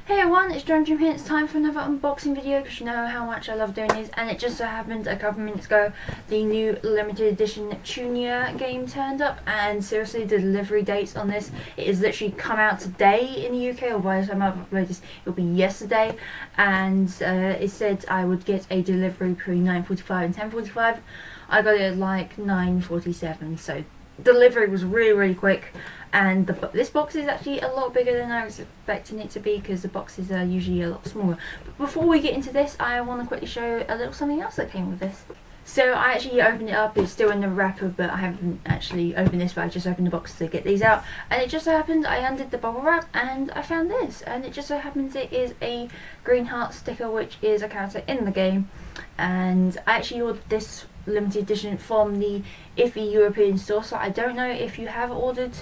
Hey everyone, it's Jim here. It's time for another unboxing video because you know how much I love doing these, and it just so happened a couple of minutes ago the new limited edition Neptune game turned up, and seriously the delivery dates on this, it has literally come out today in the UK, or by the time I've uploaded this it'll be yesterday, and it said I would get a delivery between 9:45 and 10:45. I got it at like 9:47, so delivery was really quick. And this box is actually a lot bigger than I was expecting it to be because the boxes are usually a lot smaller. But before we get into this, I want to quickly show a little something else that came with this. So I actually opened it up, it's still in the wrapper, but I haven't actually opened this, but I just opened the box to get these out. And it just so happened I undid the bubble wrap and I found this. And it just so happens it is a green heart sticker, which is a character in the game. And I actually ordered this limited edition from the iffy European store, so I don't know if you have ordered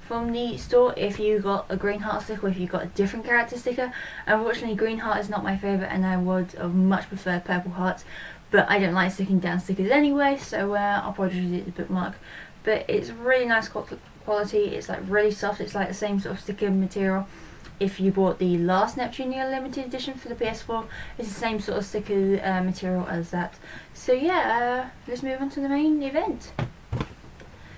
from the store if you got a green heart sticker or if you got a different character sticker. Unfortunately, green heart is not my favourite and I would much prefer purple hearts, but I don't like sticking down stickers anyway, so I'll probably use it as a bookmark. But it's really nice quality, it's like really soft, it's like the same sort of sticker material. If you bought the last Neptune limited edition for the PS4, it's the same sort of sticker material as that. So yeah, let's move on to the main event.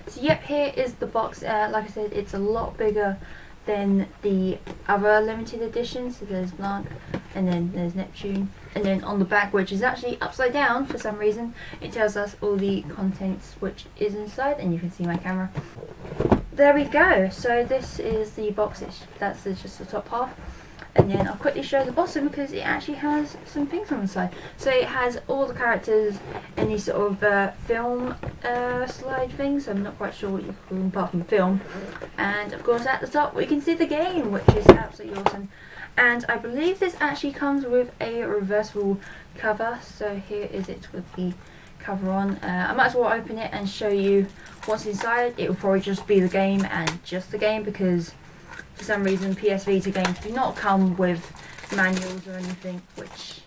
So yep, here is the box. Like I said, it's a lot bigger than the other limited editions. So there's Blanc, and then there's Neptune, and then on the back, which is actually upside down for some reason, it tells us all the contents which is inside, and you can see my camera. There we go. So this is the box. That's just the top half. And then I'll quickly show the bottom because it actually has some things on the side. So it has all the characters in these sort of film slide things. I'm not quite sure what you call them apart from film. And of course at the top we can see the game, which is absolutely awesome. And I believe this actually comes with a reversible cover. So here is it with the cover on. I might as well open it and show you what's inside. It will probably just be the game and just the game because for some reason PS Vita games do not come with manuals or anything, which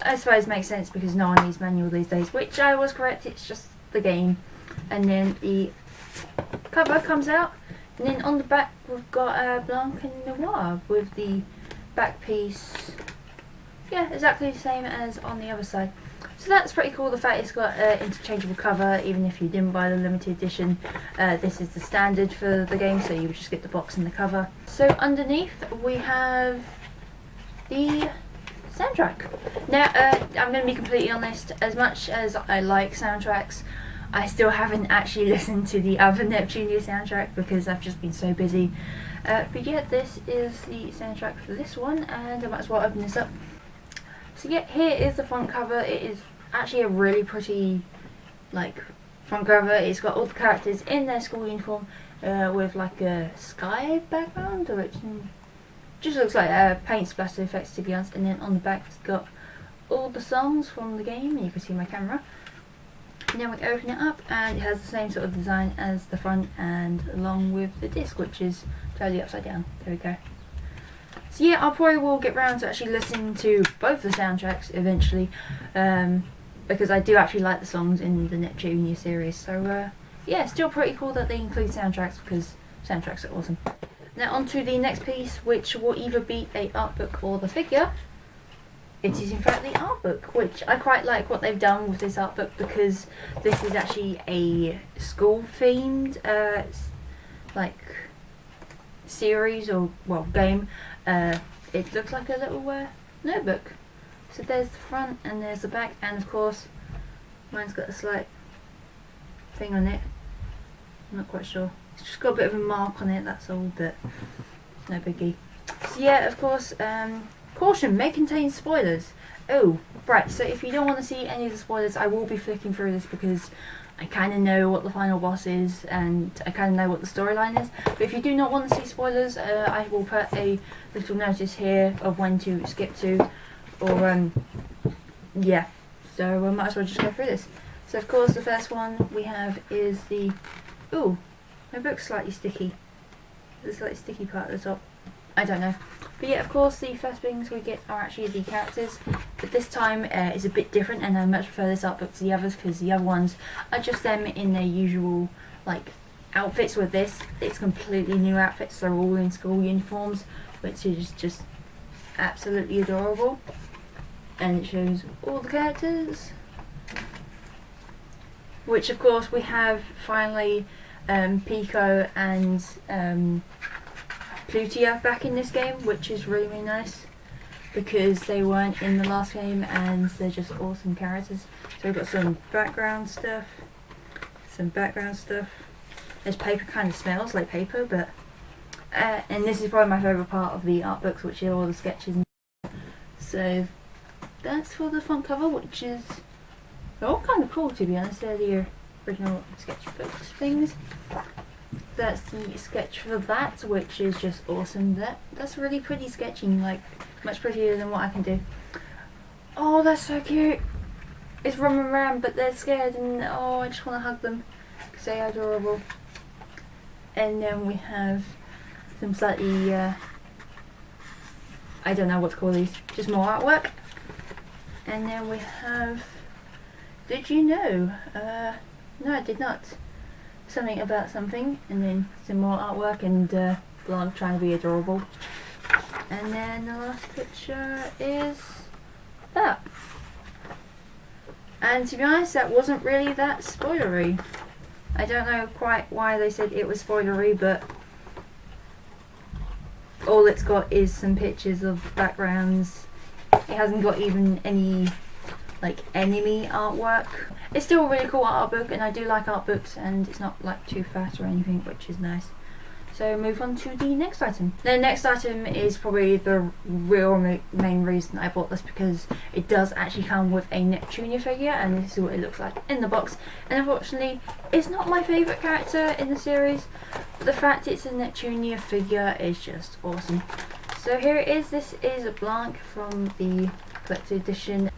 I suppose makes sense because no one needs manual these days, which I was correct, it's just the game. And then the cover comes out, and then on the back we've got Blanc and Noir with the back piece, yeah, exactly the same as on the other side. So that's pretty cool, the fact it's got an interchangeable cover even if you didn't buy the limited edition. This is the standard for the game, so you would just get the box and the cover. So underneath we have the soundtrack. Now I'm going to be completely honest, as much as I like soundtracks, I still haven't actually listened to the other Neptune soundtrack because I've just been so busy. But yeah, this is the soundtrack for this one, and I might as well open this up. So yeah, here is the front cover. It is actually a really pretty front cover. It's got all the characters in their school uniform with like a sky background, or it just looks like paint splatter effects to be honest. And then on the back it's got all the songs from the game, and you can see my camera. And then we open it up and it has the same sort of design as the front, and along with the disc, which is totally upside down. There we go. So yeah, I'll probably will get round to actually listening to both the soundtracks eventually, because I do actually like the songs in the Neptune series. So yeah, still pretty cool that they include soundtracks because soundtracks are awesome. Now on to the next piece, which will either be a art book or the figure. It is in fact the art book, which I quite like what they've done with this art book because this is actually a school themed series or game. It looks like a little notebook. So there's the front and there's the back, and of course mine's got a slight thing on it. I'm not quite sure. It's just got a bit of a mark on it, that's all, but no biggie. So yeah, of course, caution, may contain spoilers. Oh, right, so if you don't want to see any of the spoilers, I will be flicking through this because I kind of know what the final boss is and I kind of know what the storyline is. But if you do not want to see spoilers, I will put a little notice here of when to skip to, or yeah, so I might as well just go through this. So of course the first one we have is the, ooh, my book's slightly sticky. There's a slightly sticky part at the top. I don't know. But yeah, of course the first things we get are actually the characters, but this time is a bit different, and I much prefer this art book to the others because the other ones are just them in their usual outfits. With this, it's completely new outfits. They're all in school uniforms. which is just absolutely adorable, and it shows all the characters, which of course we have finally Pico and Plutia back in this game, which is really, really nice because they weren't in the last game and they're just awesome characters. So we've got some background stuff. This paper kind of smells like paper, but and this is probably my favourite part of the art books, which are all the sketches. So that's for the front cover, which is all kind of cool, to be honest. They're the original sketchbooks things. That's the sketch for that, which is just awesome. That's really pretty sketching, like much prettier than what I can do. Oh, that's so cute. It's Rum and Ram, but they're scared, and oh, I just want to hug them because they are adorable. And then we have some slightly, I don't know what to call these, just more artwork. And then we have, did you know? No, I did not. Something about something, and then some more artwork, and Blanc trying to be adorable. And then the last picture is that. And to be honest, that wasn't really that spoilery. I don't know quite why they said it was spoilery, but all it's got is some pictures of backgrounds. It hasn't got even any like enemy artwork. It's still a really cool art book, and I do like art books, and it's not like too fat or anything, which is nice. So move on to the next item. The next item is probably the real main reason I bought this, because it does actually come with a Neptunia figure, and this is what it looks like in the box. And unfortunately, it's not my favourite character in the series, but the fact it's a Neptunia figure is just awesome. So here it is. This is a Blanc from the collector's edition.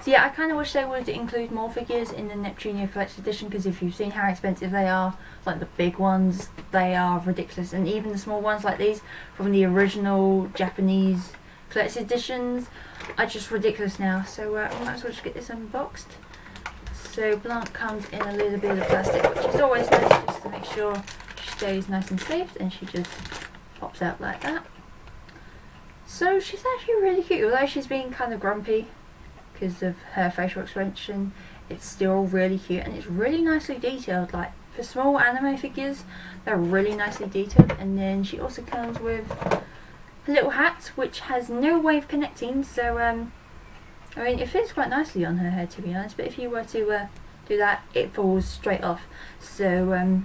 So yeah, I kind of wish they would include more figures in the Neptunia Collector's Edition, because if you've seen how expensive they are, like the big ones, they are ridiculous, and even the small ones like these from the original Japanese Collector's Editions are just ridiculous now. So we might as well just get this unboxed. So Blanc comes in a little bit of plastic, which is always nice, just to make sure she stays nice and safe, and she just pops out like that. So she's actually really cute, although she's being kind of grumpy because of her facial expression. It's still really cute, and it's really nicely detailed. Like for small anime figures, they're really nicely detailed. And then she also comes with a little hat which has no way of connecting, so I mean, it fits quite nicely on her head, to be honest, but if you were to do that, it falls straight off. So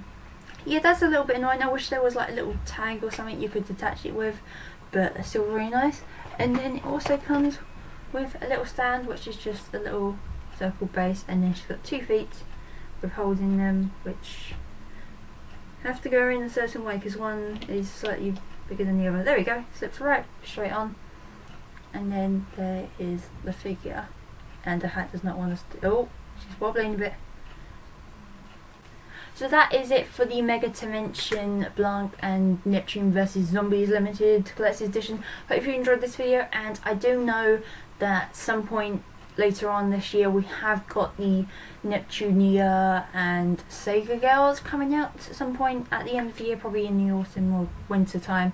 yeah, that's a little bit annoying. I wish there was like a little tag or something you could attach it with, but it's still really nice. And then it also comes with a little stand, which is just a little circle base, and then she's got 2 feet with holes in them, which have to go in a certain way because one is slightly bigger than the other. There we go, slips right straight on. And then there is the figure, and the hat does not want us to, oh, she's wobbling a bit. So that is it for the MegaTagmension Blanc and Neptune vs Zombies Limited Collector's Edition. Hope you enjoyed this video, and I do know that some point later on this year we have got the Neptunia and Sega Girls coming out at some point at the end of the year, probably in the autumn or winter time,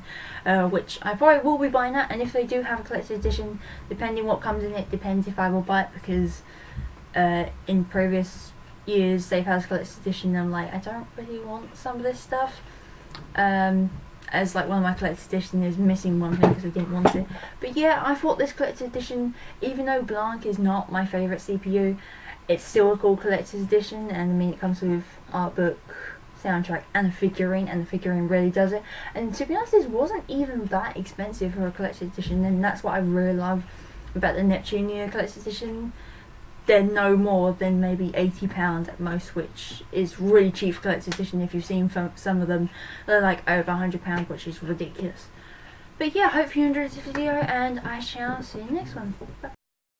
which I probably will be buying that. And if they do have a collector's edition, depending what comes in it, depends if I will buy it, because in previous years they've had a collector's edition and I'm like, I don't really want some of this stuff, as like one of my collector's edition is missing one thing because I didn't want it. But yeah, I thought this collector's edition, even though Blanc is not my favourite CPU, it's still a cool collector's edition. And I mean, it comes with artbook, soundtrack and a figurine, and the figurine really does it. And to be honest, this wasn't even that expensive for a collector's edition, and that's what I really love about the Neptunia collector's edition. They're no more than maybe £80 at most, which is really cheap for collector's edition. If you've seen some of them, they're like over £100, which is ridiculous. But yeah, I hope you enjoyed this video, and I shall see you in the next one. Bye.